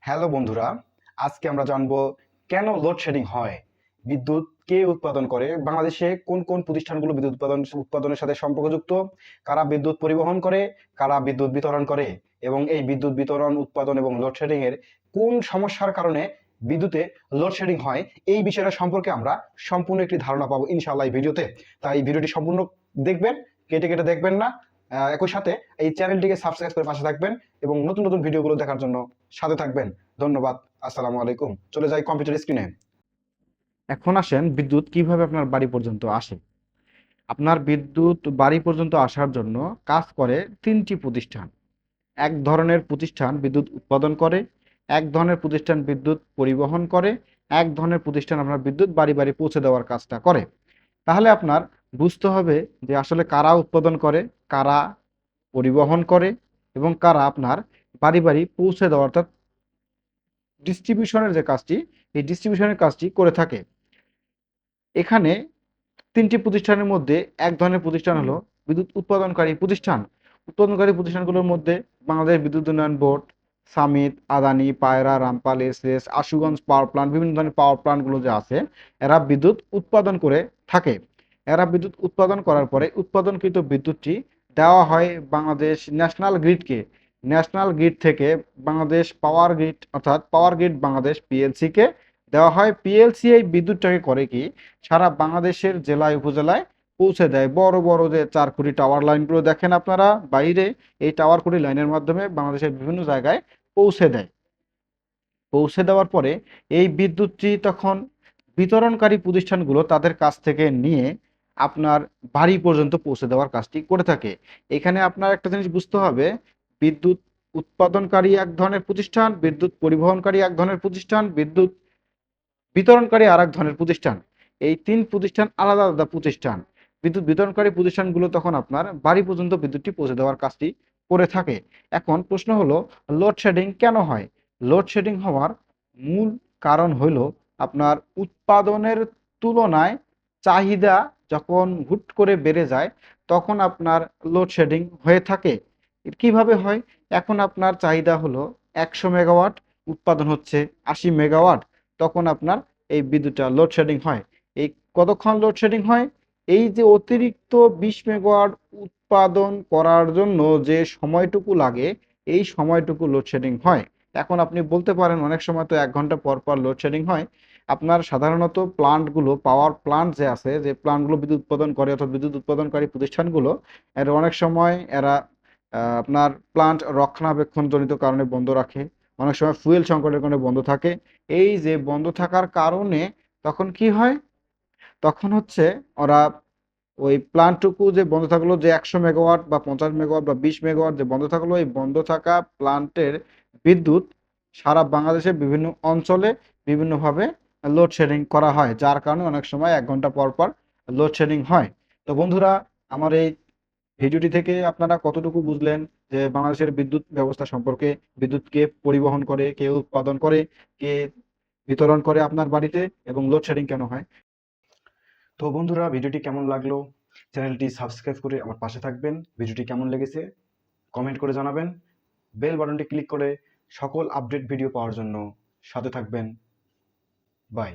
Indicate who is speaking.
Speaker 1: Hello বন্ধুরা, আজকে আমরা জানবো কেন লোডশেডিং হয়, বিদ্যুৎ কে উৎপাদন করে, বাংলাদেশে কোন কোন প্রতিষ্ঠানগুলো বিদ্যুৎ উৎপাদনের সাথে সম্পর্কযুক্ত, কারা বিদ্যুৎ পরিবহন করে, কারা বিদ্যুৎ বিতরণ করে, এবং এই বিদ্যুৎ বিতরণ, উৎপাদন এবং লোডশেডিং এর কোন সমস্যার কারণে বিদ্যুতে লোডশেডিং হয়, এই বিষয়টা সম্পর্কে আমরা সম্পূর্ণ একটি ধারণা পাবো ইনশাআল্লাহ এই ভিডিওতে। তাই ভিডিওটি সম্পূর্ণ দেখবেন, কেটে কেটে দেখবেন না। একই সাথে এই চ্যানেলটিকে সাবস্ক্রাইব করে পাশে থাকবেন এবং নতুন নতুন ভিডিওগুলো দেখার জন্য সাথে থাকবেন। ধন্যবাদ। আসসালামু আলাইকুম। চলে যাই কম্পিউটার স্ক্রিনে।
Speaker 2: এখন আসেন বিদ্যুৎ কিভাবে আপনার বাড়ি পর্যন্ত আসে। আপনার বিদ্যুৎ বাড়ি পর্যন্ত আসার জন্য কাজ করে তিনটি প্রতিষ্ঠান। এক ধরনের প্রতিষ্ঠান বিদ্যুৎ উৎপাদন করে, এক ধরনের প্রতিষ্ঠান বিদ্যুৎ পরিবহন করে, এক ধরনের প্রতিষ্ঠান আপনার বিদ্যুৎ বাড়ি বাড়ি পৌঁছে দেওয়ার কাজটা করে। তাহলে আপনার বুঝতে হবে যে আসলে কারা উৎপাদন করে, কারা পরিবহন করে এবং কারা আপনার বাড়ি বাড়ি পৌঁছে দেওয়া, অর্থাৎ ডিস্ট্রিবিউশনের যে কাজটি, এই ডিস্ট্রিবিউশনের কাজটি করে থাকে। এখানে তিনটি প্রতিষ্ঠানের মধ্যে এক ধরনের প্রতিষ্ঠান হলো বিদ্যুৎ উৎপাদনকারী প্রতিষ্ঠান। উৎপাদনকারী প্রতিষ্ঠানগুলোর মধ্যে বাংলাদেশ বিদ্যুৎ উন্নয়ন বোর্ড, সামিট, আদানি, পায়রা, Rampal, SS, Ashuganj power plant, বিভিন্ন ধরনের পাওয়ার প্ল্যান্টগুলো যে আছে, এরা বিদ্যুৎ উৎপাদন করে থাকে। এরা বিদ্যুৎ উৎপাদন করার পরে উৎপাদনকৃত বিদ্যুৎটি দেওয়া হয় বাংলাদেশ ন্যাশনাল গ্রিডকে। ন্যাশনাল গ্রিড থেকে বাংলাদেশ পাওয়ার গ্রিড, অর্থাৎ পাওয়ার গ্রিড বাংলাদেশ পিএলসিকে দেওয়া হয়। পিএলসি এই বিদ্যুৎটাকে করে কি, সারা বাংলাদেশের জেলায় উপজেলায় পৌঁছে দেয়। বড় বড় যে 4 কোটি টাওয়ার লাইনগুলো দেখেন আপনারা বাইরে, এই টাওয়ার খুঁটি লাইনের মাধ্যমে বাংলাদেশের বিভিন্ন জায়গায় পৌঁছে দেয়। পৌঁছে দেওয়ার পরে এই বিদ্যুৎটি তখন বিতরণকারী প্রতিষ্ঠানগুলো তাদের কাছ থেকে নিয়ে আপনার বাড়ি পর্যন্ত পৌঁছে দেওয়ার কাজটি করে থাকে। এখানে আপনার একটা জিনিস বুঝতে হবে, বিদ্যুৎ উৎপাদনকারী এক ধরনের প্রতিষ্ঠান, বিদ্যুৎ পরিবহনকারী এক ধরনের প্রতিষ্ঠান, বিদ্যুৎ বিতরণকারী আর এক ধরনের প্রতিষ্ঠান। এই তিন প্রতিষ্ঠান আলাদা আলাদা প্রতিষ্ঠান। বিদ্যুৎ বিতরণকারী প্রতিষ্ঠানগুলো তখন আপনার বাড়ি পর্যন্ত বিদ্যুৎটি পৌঁছে দেওয়ার কাজটি করে থাকে। এখন প্রশ্ন হলো, লোডশেডিং কেন হয়? লোডশেডিং হওয়ার মূল কারণ হলো আপনার উৎপাদনের তুলনায় চাহিদা যখন হুট করে বেড়ে যায়, তখন আপনার লোডশেডিং হয়ে থাকে। কিভাবে হয়? এখন আপনার চাহিদা হলো 100 মেগাওয়াট, উৎপাদন হচ্ছে 80 মেগাওয়াট, তখন আপনার এই বিদ্যুৎটা লোডশেডিং হয়। এই কতক্ষণ লোডশেডিং হয়? এই যে অতিরিক্ত 20 মেগাওয়াট উৎপাদন করার জন্য যে সময়টুকু লাগে, এই সময়টুকু লোডশেডিং হয়। এখন আপনি বলতে পারেন অনেক সময় তো 1 ঘন্টা পর পর লোডশেডিং হয়। আপনার সাধারণত প্লান্টগুলো, পাওয়ার প্লান্ট যে আছে, যে প্লান্টগুলো বিদ্যুৎ উৎপাদন করে, অর্থাৎ বিদ্যুৎ উৎপাদনকারী প্রতিষ্ঠানগুলো, এর অনেক সময় এরা আপনার প্লান্ট রক্ষণাবেক্ষণ জনিত কারণে বন্ধ রাখে। অনেক সময় ফুয়েল সংকটের কারণে বন্ধ থাকে। এই যে বন্ধ থাকার কারণে তখন কি হয়? তখন হচ্ছে ওরা ওই প্লান্টটুকু যে বন্ধ থাকলো, যে 100 মেগাওয়াট বা 50 মেগাওয়াট বা 20 মেগাওয়াট যে বন্ধ থাকলো, এই বন্ধ থাকা প্লান্টের বিদ্যুৎ সারা বাংলাদেশের বিভিন্ন অঞ্চলে বিভিন্নভাবে লোডশেডিং করা হয়, যার কারণে অনেক সময় 1 ঘন্টা পর পর লোডশেডিং হয়। তো বন্ধুরা, আমার এই ভিডিওটি থেকে আপনারা কতটুকু বুঝলেন যে বাংলাদেশের বিদ্যুৎ ব্যবস্থা সম্পর্কে? বিদ্যুৎ কে পরিবহন করে, কে উৎপাদন করে, কে বিতরণ করে আপনার বাড়িতে, এবং লোডশেডিং কেন হয়?
Speaker 1: তো বন্ধুরা, ভিডিওটি কেমন লাগলো? চ্যানেলটি সাবস্ক্রাইব করে আমার পাশে থাকবেন। ভিডিওটি কেমন লেগেছে কমেন্ট করে জানাবেন। বেল বাটনটি ক্লিক করে সকল আপডেট ভিডিও পাওয়ার জন্য সাথে থাকবেন। বাই।